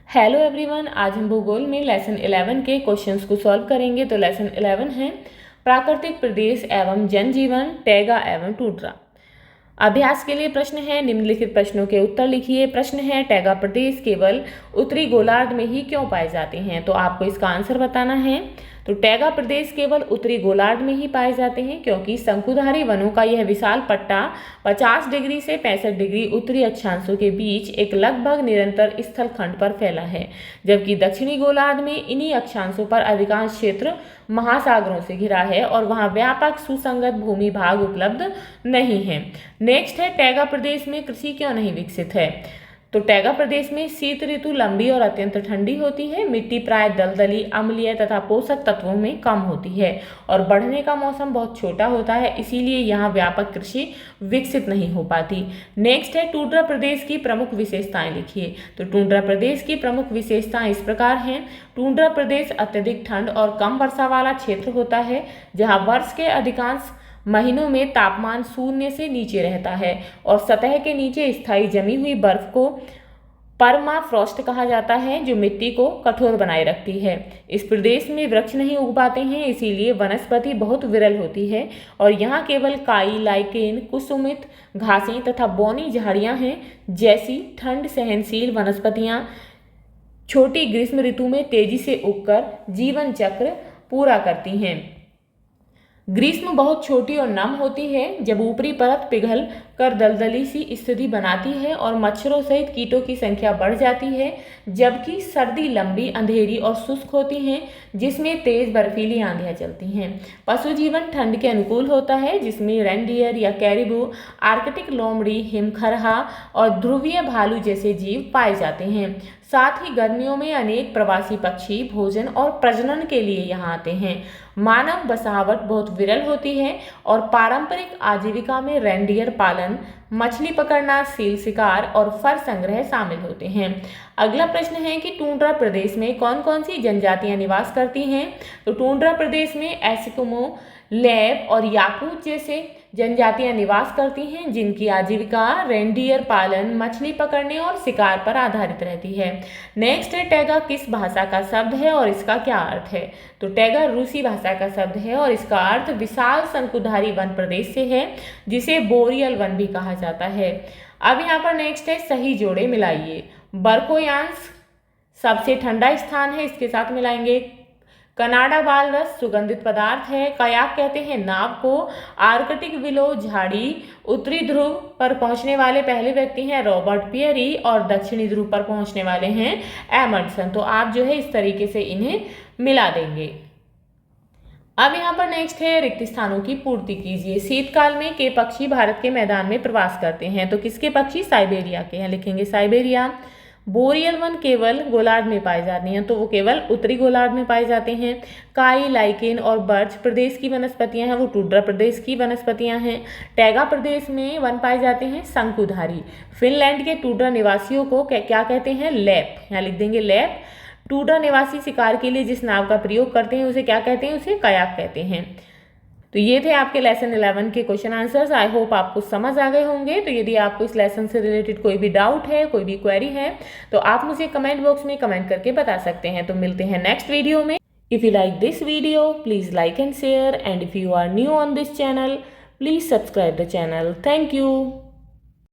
Hello everyone, आज हम भूगोल में लेसन 11 के क्वेश्चंस को सॉल्व करेंगे। तो लेसन 11 है प्राकृतिक प्रदेश एवं जनजीवन, टैगा एवं टुंड्रा। अभ्यास के लिए प्रश्न है, निम्नलिखित प्रश्नों के उत्तर लिखिए। प्रश्न है, टैगा प्रदेश केवल उत्तरी गोलार्ध में ही क्यों पाए जाते हैं? तो आपको इसका आंसर बताना है। तो टैगा प्रदेश केवल उत्तरी गोलार्ध में ही पाए जाते हैं क्योंकि शंकुधारी वनों का यह विशाल पट्टा 50 डिग्री से 65 डिग्री उत्तरी अक्षांशों के बीच एक लगभग निरंतर स्थल खंड पर फैला है, जबकि दक्षिणी गोलार्ध में इन्हीं अक्षांशों पर अधिकांश क्षेत्र महासागरों से घिरा है और वहां व्यापक सुसंगत भूमि भाग उपलब्ध नहीं है। नेक्स्ट है, टैगा प्रदेश में कृषि क्यों नहीं विकसित है? तो टैगा प्रदेश में शीत ऋतु लंबी और अत्यंत ठंडी होती है। मिट्टी प्राय दलदली, अम्लीय तथा पोषक तत्वों में कम होती है और बढ़ने का मौसम बहुत छोटा होता है, इसीलिए यहाँ व्यापक कृषि विकसित नहीं हो पाती। नेक्स्ट है, टुंड्रा प्रदेश की प्रमुख विशेषताएं लिखिए। तो टुंड्रा प्रदेश की प्रमुख विशेषताएं इस प्रकार हैं। टुंड्रा प्रदेश अत्यधिक ठंड और कम वर्षा वाला क्षेत्र होता है, जहाँ वर्ष के अधिकांश महीनों में तापमान शून्य से नीचे रहता है और सतह के नीचे स्थायी जमी हुई बर्फ को परमाफ्रॉस्ट कहा जाता है, जो मिट्टी को कठोर बनाए रखती है। इस प्रदेश में वृक्ष नहीं उग पाते हैं, इसीलिए वनस्पति बहुत विरल होती है और यहाँ केवल काई, लाइकेन, कुसुमित घासें तथा बौनी झाड़ियाँ हैं। जैसी ठंड सहनशील वनस्पतियाँ छोटी ग्रीष्म ऋतु में तेजी से उगकर जीवन चक्र पूरा करती हैं। ग्रीष्म बहुत छोटी और नम होती है, जब ऊपरी परत पिघल कर दलदली सी स्थिति बनाती है और मच्छरों सहित कीटों की संख्या बढ़ जाती है, जबकि सर्दी लंबी, अंधेरी और शुष्क होती है, जिसमें तेज बर्फीली आंधियां चलती हैं। पशु जीवन ठंड के अनुकूल होता है, जिसमें रेनडियर या कैरिबू, आर्कटिक लोमड़ी, हिमखरहा और ध्रुवीय भालू जैसे जीव पाए जाते हैं। साथ ही गर्मियों में अनेक प्रवासी पक्षी भोजन और प्रजनन के लिए यहाँ आते हैं। मानव बसावट बहुत विरल होती है और पारंपरिक आजीविका में रेनडियर पालन, मछली पकड़ना, सील शिकार और फर संग्रह शामिल होते हैं। अगला प्रश्न है कि टुंड्रा प्रदेश में कौन कौन सी जनजातियां निवास करती हैं? तो टुंड्रा प्रदेश में एस्किमो, लेब और याकूत जैसे जनजातियां निवास करती हैं, जिनकी आजीविका रेनडियर पालन, मछली पकड़ने और शिकार पर आधारित रहती है। नेक्स्ट है, टैगा किस भाषा का शब्द है और इसका क्या अर्थ है? तो टैगा रूसी भाषा का शब्द है और इसका अर्थ विशाल शंकुधारी वन प्रदेश से है, जिसे बोरियल वन भी कहा जाता है। अब यहाँ पर नेक्स्ट है, सही जोड़े मिलाइए। बर्कोयांस सबसे ठंडा स्थान है, इसके साथ मिलाएंगे। कनाडा बाल रस सुगंधित पदार्थ है। कयाक कहते हैं नाव को। आर्कटिक विलो झाड़ी। उत्तरी ध्रुव पर पहुंचने वाले पहले व्यक्ति हैं रॉबर्ट पियरी और दक्षिणी ध्रुव पर पहुंचने वाले हैं एमंडसन। तो आप जो है इस तरीके से इन्हें मिला देंगे। अब यहाँ पर नेक्स्ट है, रिक्त स्थानों की पूर्ति कीजिए। शीतकाल में के पक्षी भारत के मैदान में प्रवास करते हैं? तो किसके पक्षी? साइबेरिया के हैं, लिखेंगे साइबेरिया। बोरियल वन केवल गोलार्ध में पाए जाते हैं, तो वो केवल उत्तरी गोलार्ध में पाए जाते हैं। काई, लाइकेन और बर्च प्रदेश की वनस्पतियां हैं, वो टुंड्रा प्रदेश की वनस्पतियां हैं। टैगा प्रदेश में वन पाए जाते हैं शंकुधारी। फिनलैंड के टुंड्रा निवासियों को क्या कहते हैं? लैप, यहाँ लिख देंगे लैप। टुंड्रा निवासी शिकार के लिए जिस नाव का प्रयोग करते हैं उसे क्या कहते हैं? उसे कयाक कहते हैं। तो ये थे आपके लेसन 11 के क्वेश्चन आंसर्स। आई होप आपको समझ आ गए होंगे। तो यदि आपको इस लेसन से रिलेटेड कोई भी डाउट है, कोई भी क्वेरी है, तो आप मुझे कमेंट बॉक्स में कमेंट करके बता सकते हैं। तो मिलते हैं नेक्स्ट वीडियो में। If you like this video please like and share, and if you are new on this channel please subscribe the channel. Thank you.